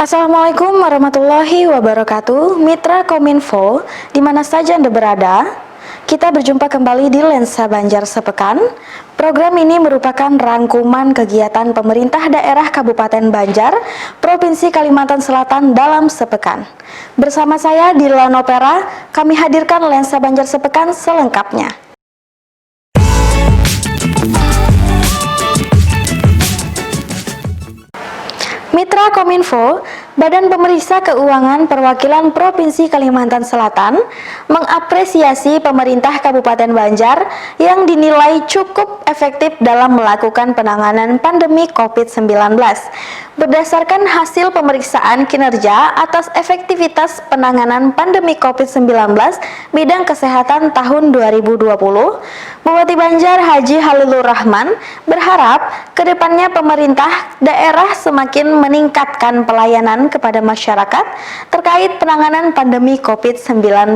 Assalamualaikum warahmatullahi wabarakatuh. Mitra Kominfo, di mana saja Anda berada, kita berjumpa kembali di Lensa Banjar Sepekan. Program ini merupakan rangkuman kegiatan pemerintah daerah Kabupaten Banjar, Provinsi Kalimantan Selatan dalam sepekan. Bersama saya Dilan Opera, kami hadirkan Lensa Banjar Sepekan selengkapnya. Mitra Kominfo, Badan Pemeriksa Keuangan Perwakilan Provinsi Kalimantan Selatan mengapresiasi pemerintah Kabupaten Banjar yang dinilai cukup efektif dalam melakukan penanganan pandemi COVID-19. Berdasarkan hasil pemeriksaan kinerja atas efektivitas penanganan pandemi COVID-19 bidang kesehatan tahun 2020, Bupati Banjar Haji Holilur Rahman berharap kedepannya pemerintah daerah semakin meningkatkan pelayanan kepada masyarakat terkait penanganan pandemi COVID-19.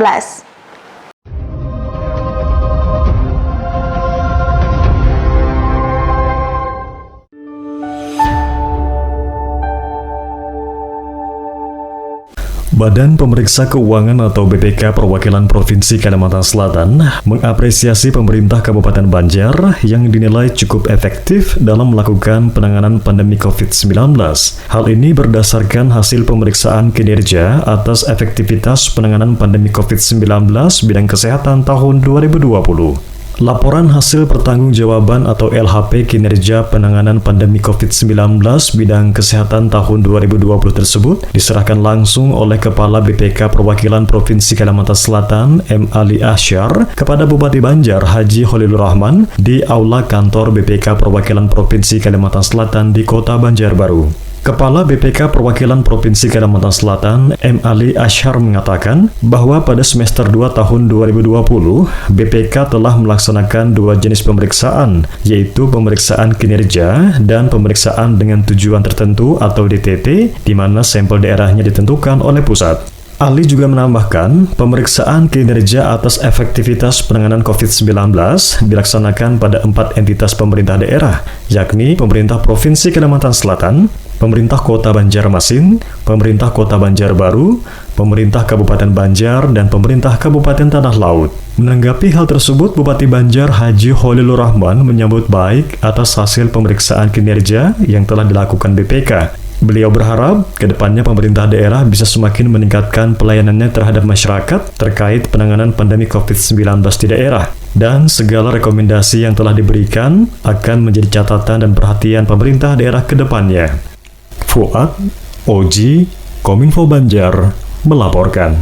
Badan Pemeriksa Keuangan atau BPK Perwakilan Provinsi Kalimantan Selatan mengapresiasi pemerintah Kabupaten Banjar yang dinilai cukup efektif dalam melakukan penanganan pandemi COVID-19. Hal ini berdasarkan hasil pemeriksaan kinerja atas efektivitas penanganan pandemi COVID-19 bidang kesehatan tahun 2020. Laporan hasil pertanggungjawaban atau LHP kinerja penanganan pandemi COVID-19 bidang kesehatan tahun 2020 tersebut diserahkan langsung oleh Kepala BPK Perwakilan Provinsi Kalimantan Selatan M. Ali Asyar kepada Bupati Banjar Haji Holilur Rahman di Aula Kantor BPK Perwakilan Provinsi Kalimantan Selatan di Kota Banjarbaru. Kepala BPK Perwakilan Provinsi Kalimantan Selatan, M. Ali Asyar mengatakan bahwa pada semester 2 tahun 2020, BPK telah melaksanakan dua jenis pemeriksaan, yaitu pemeriksaan kinerja dan pemeriksaan dengan tujuan tertentu atau DTT, di mana sampel daerahnya ditentukan oleh pusat. Ali juga menambahkan, pemeriksaan kinerja atas efektivitas penanganan COVID-19 dilaksanakan pada 4 entitas pemerintah daerah, yakni pemerintah Provinsi Kalimantan Selatan, pemerintah Kota Banjarmasin, pemerintah Kota Banjarbaru, pemerintah Kabupaten Banjar, dan pemerintah Kabupaten Tanah Laut. Menanggapi hal tersebut, Bupati Banjar Haji Holilur Rahman menyambut baik atas hasil pemeriksaan kinerja yang telah dilakukan BPK. Beliau berharap kedepannya pemerintah daerah bisa semakin meningkatkan pelayanannya terhadap masyarakat terkait penanganan pandemi COVID-19 di daerah. Dan segala rekomendasi yang telah diberikan akan menjadi catatan dan perhatian pemerintah daerah kedepannya. Fuad, Oji, Kominfo Banjar, melaporkan.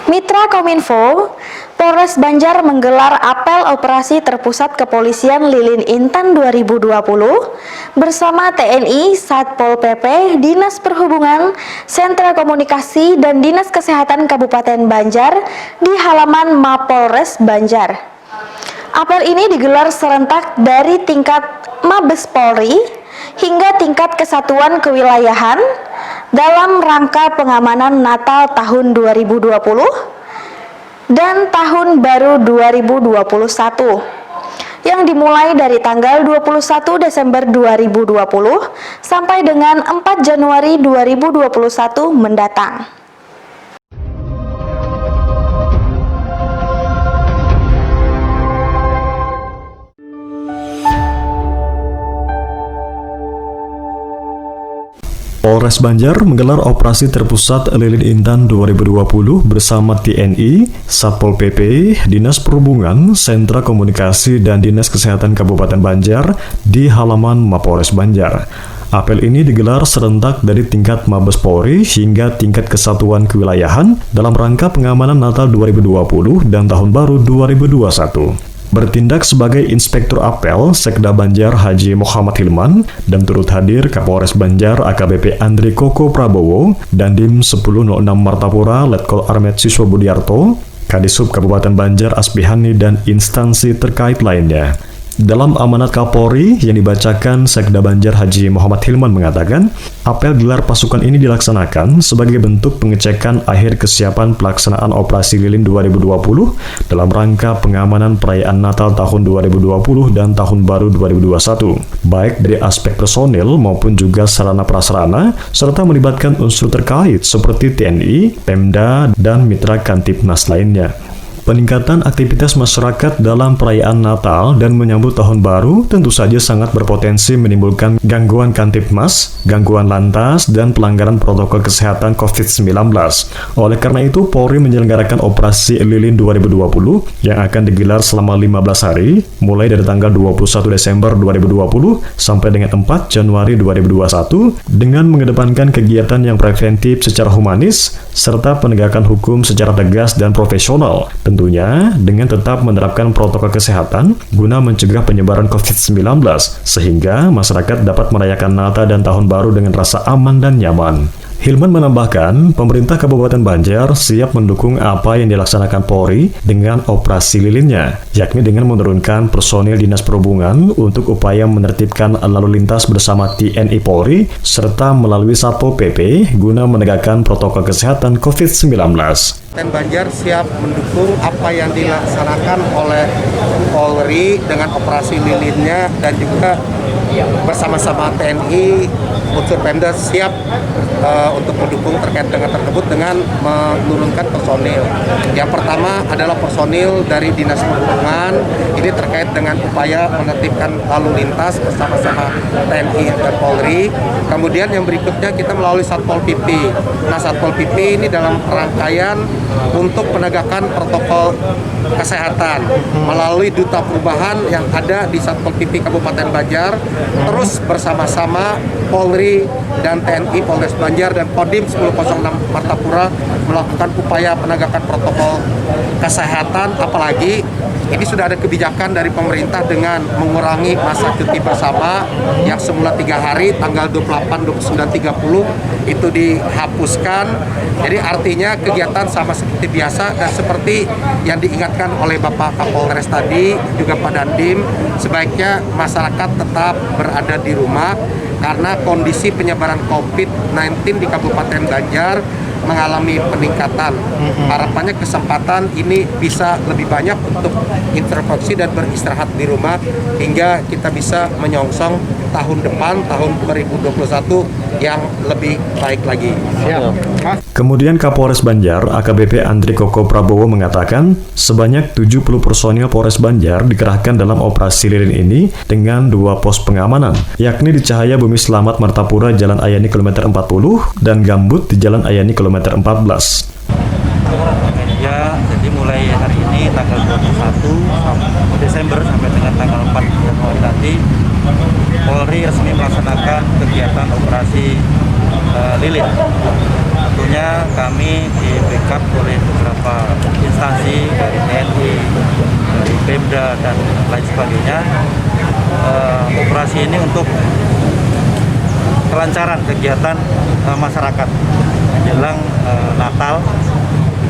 Mitra Kominfo, Polres Banjar menggelar apel operasi terpusat Kepolisian Lilin Intan 2020 bersama TNI, Satpol PP, Dinas Perhubungan, Sentra Komunikasi, dan Dinas Kesehatan Kabupaten Banjar di halaman Mapolres Banjar. Apel ini digelar serentak dari tingkat Mabes Polri hingga tingkat kesatuan kewilayahan dalam rangka pengamanan Natal tahun 2020 dan Tahun Baru 2021 yang dimulai dari tanggal 21 Desember 2020 sampai dengan 4 Januari 2021 mendatang. Polres Banjar menggelar operasi terpusat Lilin Intan 2020 bersama TNI, Satpol PP, Dinas Perhubungan, Sentra Komunikasi, dan Dinas Kesehatan Kabupaten Banjar di halaman Mapolres Banjar. Apel ini digelar serentak dari tingkat Mabes Polri hingga tingkat kesatuan kewilayahan dalam rangka pengamanan Natal 2020 dan Tahun Baru 2021. Bertindak sebagai Inspektur Apel Sekda Banjar Haji Muhammad Hilman dan turut hadir Kapolres Banjar AKBP Andri Koko Prabowo, Dandim 1006 Martapura Letkol Armet Siswa Budiarto, Kadisub Kabupaten Banjar Asbihani, dan instansi terkait lainnya. Dalam amanat Kapolri yang dibacakan Sekda Banjar Haji Muhammad Hilman mengatakan, apel gelar pasukan ini dilaksanakan sebagai bentuk pengecekan akhir kesiapan pelaksanaan operasi lilin 2020 dalam rangka pengamanan perayaan Natal tahun 2020 dan Tahun Baru 2021, baik dari aspek personil maupun juga sarana prasarana, serta melibatkan unsur terkait seperti TNI, Pemda, dan mitra Kantipnas lainnya. Peningkatan aktivitas masyarakat dalam perayaan Natal dan menyambut Tahun Baru tentu saja sangat berpotensi menimbulkan gangguan Kantipmas, gangguan lantas, dan pelanggaran protokol kesehatan COVID-19. Oleh karena itu, Polri menyelenggarakan operasi Lilin 2020 yang akan digelar selama 15 hari, mulai dari tanggal 21 Desember 2020 sampai dengan 4 Januari 2021, dengan mengedepankan kegiatan yang preventif secara humanis, serta penegakan hukum secara tegas dan profesional. Tentunya dengan tetap menerapkan protokol kesehatan guna mencegah penyebaran COVID-19 sehingga masyarakat dapat merayakan Natal dan Tahun Baru dengan rasa aman dan nyaman. Hilman menambahkan, pemerintah Kabupaten Banjar siap mendukung apa yang dilaksanakan Polri dengan operasi lilinnya, yakni dengan menurunkan personil Dinas Perhubungan untuk upaya menertibkan lalu lintas bersama TNI Polri, serta melalui Satpol PP guna menegakkan protokol kesehatan COVID-19. Kabupaten Banjar siap mendukung apa yang dilaksanakan oleh Polri dengan operasi lilinnya dan juga bersama-sama TNI, unsur Pemda siap untuk mendukung terkait dengan tersebut dengan menurunkan personil. Yang pertama adalah personil dari Dinas Perhubungan, ini terkait dengan upaya menertibkan lalu lintas bersama-sama TNI dan Polri. Kemudian yang berikutnya kita melalui Satpol PP. Nah, Satpol PP ini dalam rangkaian untuk penegakan protokol kesehatan melalui duta perubahan yang ada di Satpol PP Kabupaten Banjar, terus bersama-sama Polri dan TNI Polres Banjar dan Kodim 1006 Martapura melakukan upaya penegakan protokol kesehatan, apalagi ini sudah ada kebijakan dari pemerintah dengan mengurangi masa cuti bersama yang semula 3 hari, tanggal 28, 29, 30 itu dihapuskan. Jadi artinya kegiatan sama seperti biasa dan seperti yang diingatkan oleh Bapak Kapolres tadi, juga Pak Dandim, sebaiknya masyarakat tetap berada di rumah karena kondisi penyebaran COVID-19 di Kabupaten Banjar mengalami peningkatan. Harapannya kesempatan ini bisa lebih banyak untuk introspeksi dan beristirahat di rumah hingga kita bisa menyongsong tahun depan, tahun 2021 yang lebih baik lagi. Kemudian Kapolres Banjar, AKBP Andri Koko Prabowo mengatakan, sebanyak 70 personil Polres Banjar dikerahkan dalam operasi lilin ini dengan 2 pos pengamanan, yakni di Cahaya Bumi Selamat Martapura Jalan Ayani kilometer 40 dan Gambut di Jalan Ayani kilometer 14. Ya, jadi mulai hari ini tanggal 21 Desember sampai dengan tanggal 4 Januari nanti, Polri resmi melaksanakan kegiatan operasi lilin. Tentunya kami di backup oleh beberapa instansi dari TNI, dari Pemda dan lain sebagainya. Operasi ini untuk kelancaran kegiatan masyarakat menjelang Natal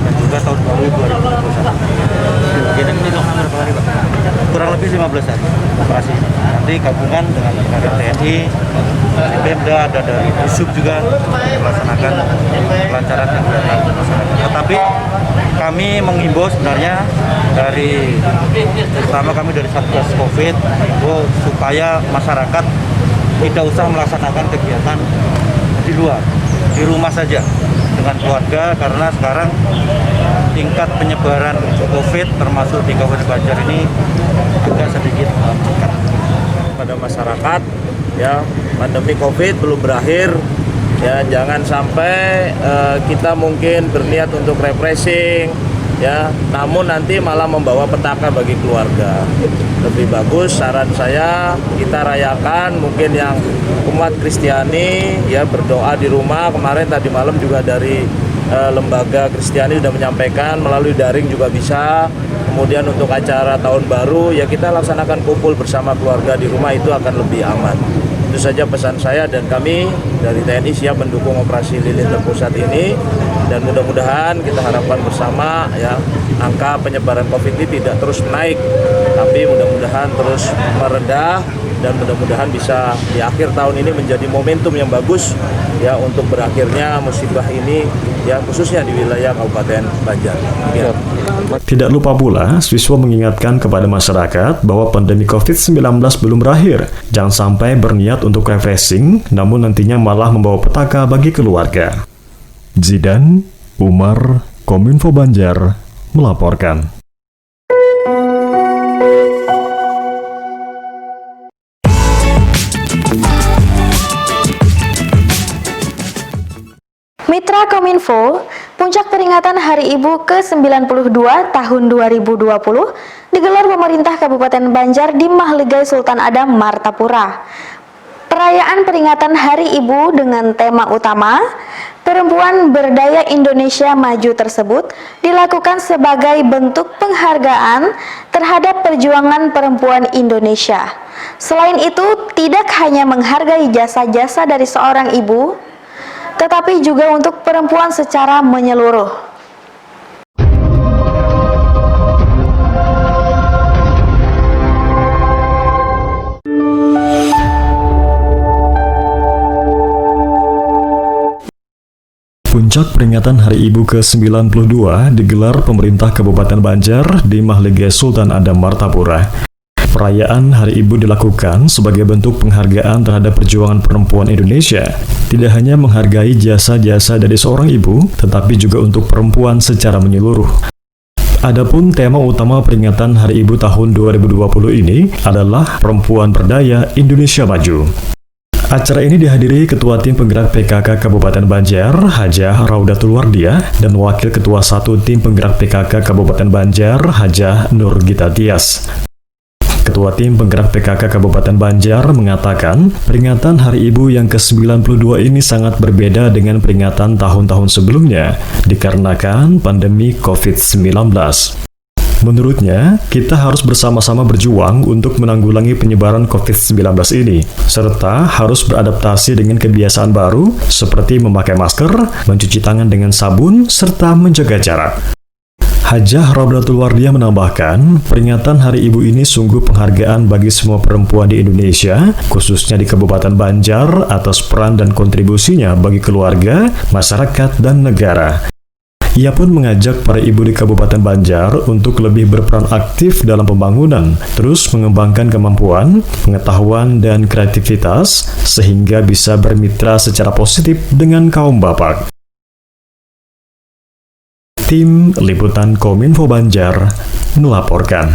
dan juga tahun baru 2021. Jadi ini dilakukan berapa hari, Pak? Kurang lebih 15 hari operasi ini. Nanti gabungan dengan dari TNI, dari Pemda, ada dari Pusub juga melaksanakan kelancaran kegiatan masyarakat. Tetapi kami menghimbau sebenarnya dari, terutama kami dari Satgas COVID, supaya masyarakat tidak usah melaksanakan kegiatan di luar, di rumah saja dengan keluarga, karena sekarang tingkat penyebaran COVID termasuk di Kabupaten Banjar ini agak sedikit meningkat. Pada masyarakat, ya, pandemi COVID belum berakhir, ya, jangan sampai kita mungkin berniat untuk refreshing, ya, namun nanti malah membawa petaka bagi keluarga. Lebih bagus saran saya kita rayakan, mungkin yang umat Kristiani ya berdoa di rumah. Kemarin tadi malam juga dari lembaga Kristiani sudah menyampaikan melalui daring juga bisa. Kemudian untuk acara tahun baru ya kita laksanakan kumpul bersama keluarga di rumah, itu akan lebih aman. Itu saja pesan saya, dan kami dari TNI siap mendukung operasi lilin terpusat ini, dan mudah-mudahan kita harapkan bersama ya angka penyebaran COVID ini tidak terus naik, tapi mudah-mudahan terus meredah dan mudah-mudahan bisa di akhir tahun ini menjadi momentum yang bagus ya untuk berakhirnya musibah ini ya khususnya di wilayah Kabupaten Banjar. Ya. Tidak lupa pula, siswa mengingatkan kepada masyarakat bahwa pandemi COVID-19 belum berakhir. Jangan sampai berniat untuk refreshing, namun nantinya malah membawa petaka bagi keluarga. Zidan Umar, Kominfo Banjar, melaporkan. Mitra Kominfo, puncak peringatan Hari Ibu ke-92 tahun 2020 digelar pemerintah Kabupaten Banjar di Mahligai Sultan Adam, Martapura. Perayaan peringatan Hari Ibu dengan tema utama Perempuan Berdaya Indonesia Maju tersebut dilakukan sebagai bentuk penghargaan terhadap perjuangan perempuan Indonesia. Selain itu, tidak hanya menghargai jasa-jasa dari seorang ibu, tetapi juga untuk perempuan secara menyeluruh. Puncak peringatan Hari Ibu ke-92 digelar pemerintah Kabupaten Banjar di Mahligai Sultan Adam, Martapura. Perayaan Hari Ibu dilakukan sebagai bentuk penghargaan terhadap perjuangan perempuan Indonesia. Tidak hanya menghargai jasa-jasa dari seorang ibu, tetapi juga untuk perempuan secara menyeluruh. Adapun tema utama peringatan Hari Ibu tahun 2020 ini adalah Perempuan Berdaya Indonesia Maju. Acara ini dihadiri Ketua Tim Penggerak PKK Kabupaten Banjar, Hajah Raudatul Wardiah, dan Wakil Ketua 1 Tim Penggerak PKK Kabupaten Banjar, Hajah Nurgita Tias. Ketua Tim Penggerak PKK Kabupaten Banjar mengatakan, peringatan Hari Ibu yang ke-92 ini sangat berbeda dengan peringatan tahun-tahun sebelumnya, dikarenakan pandemi COVID-19. Menurutnya, kita harus bersama-sama berjuang untuk menanggulangi penyebaran COVID-19 ini, serta harus beradaptasi dengan kebiasaan baru seperti memakai masker, mencuci tangan dengan sabun, serta menjaga jarak. Hajah Raudatul Wardiah menambahkan, peringatan Hari Ibu ini sungguh penghargaan bagi semua perempuan di Indonesia, khususnya di Kabupaten Banjar, atas peran dan kontribusinya bagi keluarga, masyarakat, dan negara. Ia pun mengajak para ibu di Kabupaten Banjar untuk lebih berperan aktif dalam pembangunan, terus mengembangkan kemampuan, pengetahuan, dan kreativitas, sehingga bisa bermitra secara positif dengan kaum bapak. Tim Liputan Kominfo Banjar melaporkan.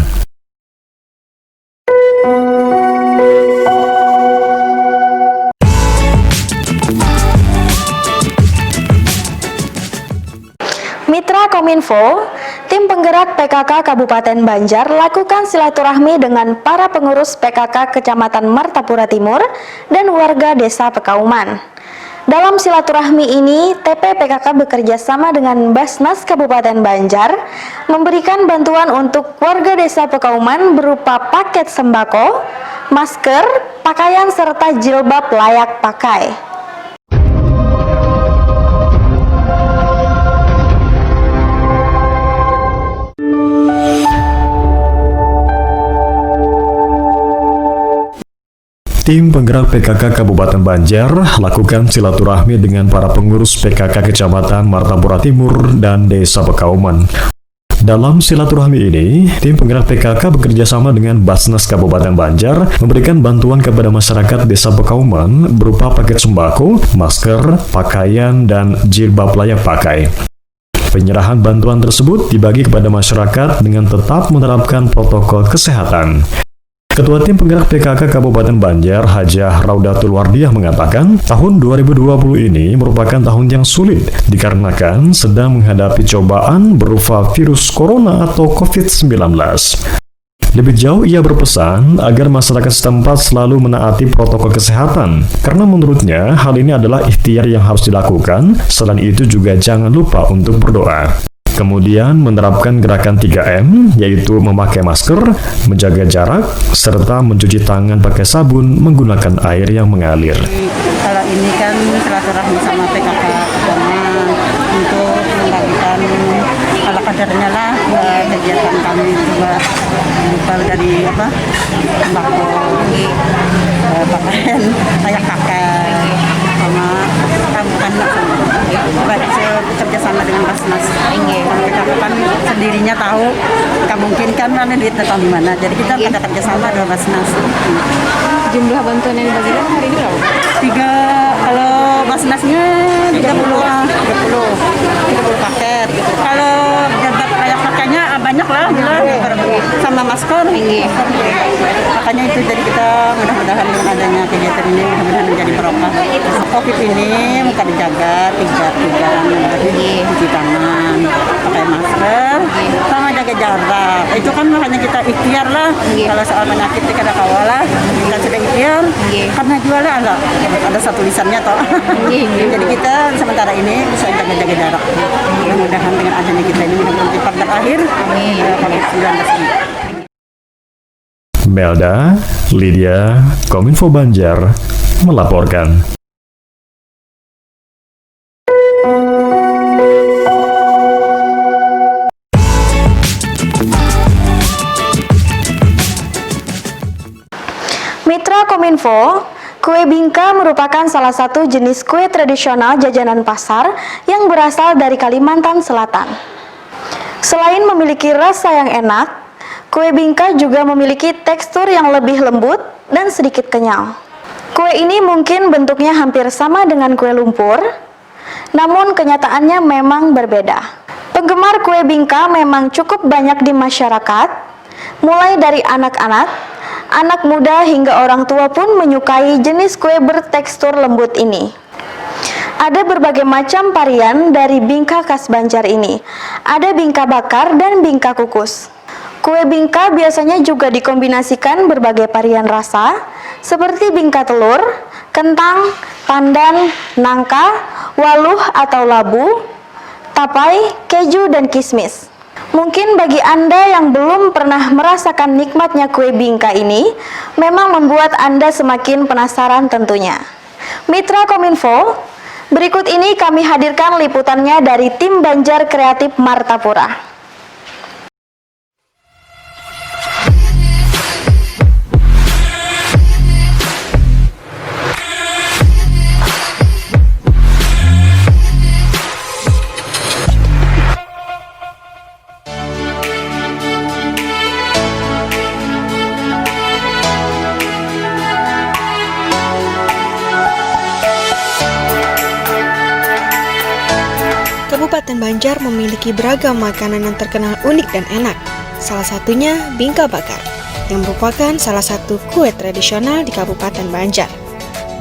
Mitra Kominfo, tim penggerak PKK Kabupaten Banjar lakukan silaturahmi dengan para pengurus PKK Kecamatan Martapura Timur dan warga Desa Pekauman. Dalam silaturahmi ini, TP PKK bekerja sama dengan Basnas Kabupaten Banjar memberikan bantuan untuk warga Desa Pekauman berupa paket sembako, masker, pakaian serta jilbab layak pakai. Tim penggerak PKK Kabupaten Banjar lakukan silaturahmi dengan para pengurus PKK Kecamatan Martapura Timur dan Desa Pekauman. Dalam silaturahmi ini, tim penggerak PKK bekerjasama dengan Basnas Kabupaten Banjar memberikan bantuan kepada masyarakat Desa Pekauman berupa paket sembako, masker, pakaian, dan jilbab layak pakai. Penyerahan bantuan tersebut dibagi kepada masyarakat dengan tetap menerapkan protokol kesehatan. Ketua Tim Penggerak PKK Kabupaten Banjar, Hajah Raudatul Wardiah mengatakan, tahun 2020 ini merupakan tahun yang sulit dikarenakan sedang menghadapi cobaan berupa virus corona atau COVID-19. Lebih jauh, ia berpesan agar masyarakat setempat selalu menaati protokol kesehatan, karena menurutnya hal ini adalah ikhtiar yang harus dilakukan. Selain itu juga jangan lupa untuk berdoa. Kemudian menerapkan gerakan 3M, yaitu memakai masker, menjaga jarak, serta mencuci tangan pakai sabun menggunakan air yang mengalir. Kalau ini kan silaturahmi sama PKK Agama untuk membagikan ala kadarnya lah kegiatan kami juga kalau dari sembako, pakaian kayak kakek sama anak bekerja sama dengan Basnas. Karena kita kan sendirinya tahu, nggak mungkin kan mana duit datang di mana. Jadi kita ada kerjasama dengan Basnas. Jumlah bantuan yang dibagikan hari ini berapa? 3, kalau Basnasnya 30 paket. Kalau dapat kayak pakainya banyak lah, sama masker. Makanya itu jadi kita mudah-mudahan dengan adanya kegiatan ini mudah-mudahan menjadi barokah. Covid ini muka dijaga, 3 cuci tangan, pakai masker, sama jaga jarak. Itu kan makanya kita ikhtiar lah. Kalau soal penyakit kita ada kawalah, kita sudah ikhtiar. Karena jualnya ada satu tulisannya toh. Jadi kita sementara ini bisa jaga jarak. Mudah-mudahan dengan adanya kita ini mudah-mudahan cepat berakhir. COVID-19 ini. Melda, Lydia, Kominfo Banjar melaporkan. Mitra Kominfo, kue bingka merupakan salah satu jenis kue tradisional jajanan pasar yang berasal dari Kalimantan Selatan. Selain memiliki rasa yang enak, kue bingka juga memiliki tekstur yang lebih lembut dan sedikit kenyal. Kue ini mungkin bentuknya hampir sama dengan kue lumpur, namun kenyataannya memang berbeda. Penggemar kue bingka memang cukup banyak di masyarakat, mulai dari anak-anak, anak muda hingga orang tua pun menyukai jenis kue bertekstur lembut ini. Ada berbagai macam varian dari bingka khas Banjar ini. Ada bingka bakar dan bingka kukus. Kue bingka biasanya juga dikombinasikan berbagai varian rasa, seperti bingka telur, kentang, pandan, nangka, waluh atau labu, tapai, keju, dan kismis. Mungkin bagi Anda yang belum pernah merasakan nikmatnya kue bingka ini, memang membuat Anda semakin penasaran tentunya. Mitra Kominfo, berikut ini kami hadirkan liputannya dari tim Banjar Kreatif Martapura. Kabupaten Banjar memiliki beragam makanan yang terkenal unik dan enak. Salah satunya bingka bakar, yang merupakan salah satu kue tradisional di Kabupaten Banjar.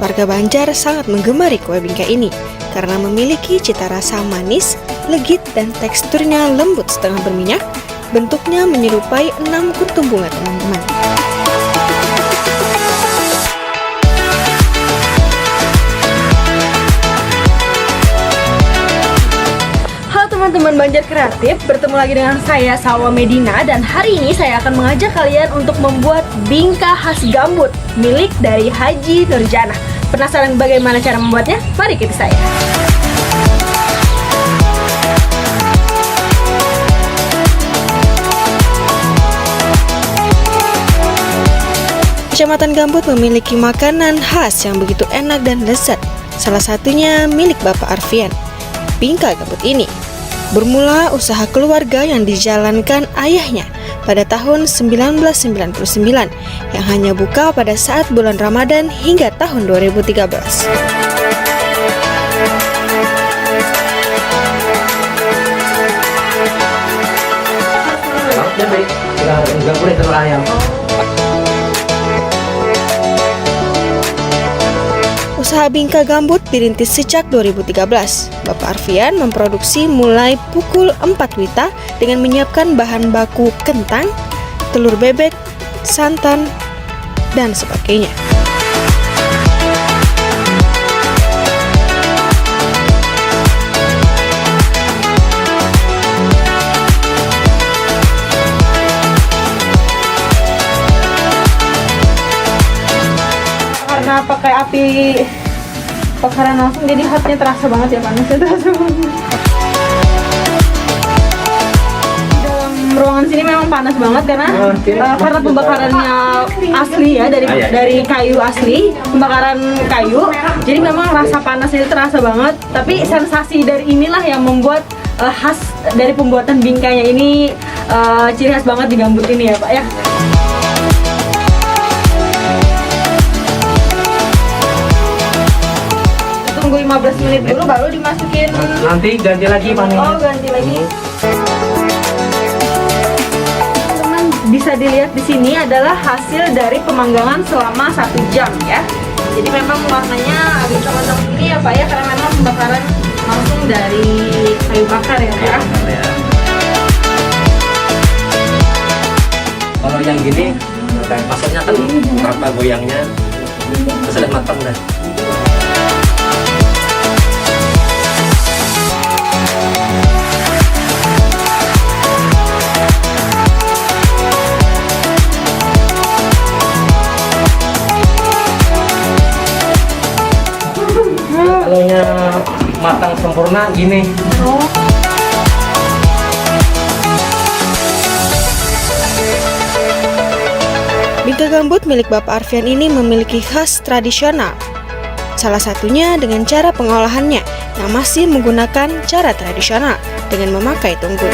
Warga Banjar sangat menggemari kue bingka ini karena memiliki cita rasa manis, legit, dan teksturnya lembut setengah berminyak. Bentuknya menyerupai 6 kuntum bunga, teman-teman. Teman-teman Banjar Kreatif, bertemu lagi dengan saya Salwa Medina, dan hari ini saya akan mengajak kalian untuk membuat bingka khas gambut milik dari Haji Nurjana. Penasaran bagaimana cara membuatnya? Mari ikuti saya. Kecamatan Gambut memiliki makanan khas yang begitu enak dan lezat. Salah satunya milik Bapak Arfian. Bingka gambut ini bermula usaha keluarga yang dijalankan ayahnya pada tahun 1999 yang hanya buka pada saat bulan Ramadan hingga tahun 2013. Usaha bingka gambut dirintis sejak 2013. Bapak Arfian memproduksi mulai pukul 4 WITA dengan menyiapkan bahan baku kentang, telur bebek, santan, dan sebagainya. Karena pakai api bakaran langsung, jadi hotnya terasa banget ya, panasnya terasa banget. Dalam ruangan sini memang panas banget karena pembakarannya asli ya, dari kayu asli, pembakaran kayu. Jadi memang rasa panasnya itu terasa banget. Tapi sensasi dari inilah yang membuat khas dari pembuatan bingkanya ini, ciri khas banget di gambut ini ya Pak ya. Tunggu 15 menit dulu baru dimasukin. Nanti ganti lagi panennya. Oh, ganti lagi. Teman bisa dilihat di sini adalah hasil dari pemanggangan selama 1 jam ya. Jadi memang warnanya agak coklat ini ya Pak ya, karena memang pembakaran langsung dari kayu bakar ya Pak. Kalau yang gini, maksudnya kan rata goyangnya, terus ada matang dah. Kalau matang sempurna gini. Bingka gambut milik Bapak Arfian ini memiliki khas tradisional. Salah satunya dengan cara pengolahannya yang masih menggunakan cara tradisional dengan memakai tungku.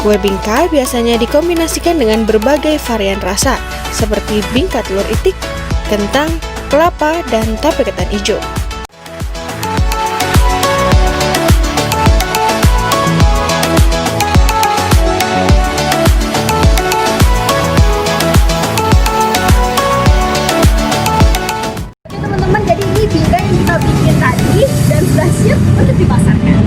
Kue bingka biasanya dikombinasikan dengan berbagai varian rasa, seperti bingka telur itik, kentang, kelapa, dan tape ketan hijau. Teman-teman, jadi ini bingka yang kita bikin tadi dan sudah siap untuk dipasarkan.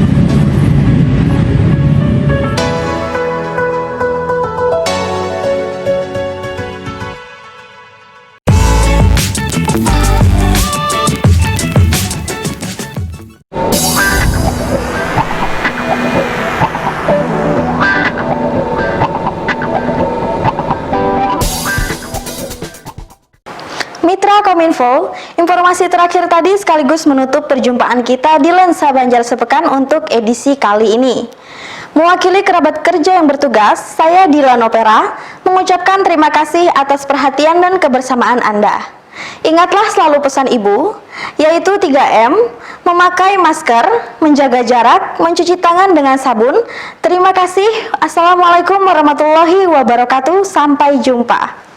Mitra Kominfo, informasi terakhir tadi sekaligus menutup perjumpaan kita di Lensa Banjar Sepekan untuk edisi kali ini. Mewakili kerabat kerja yang bertugas, saya Dilan Opera mengucapkan terima kasih atas perhatian dan kebersamaan Anda. Ingatlah selalu pesan Ibu, yaitu 3M, memakai masker, menjaga jarak, mencuci tangan dengan sabun. Terima kasih. Assalamualaikum warahmatullahi wabarakatuh. Sampai jumpa.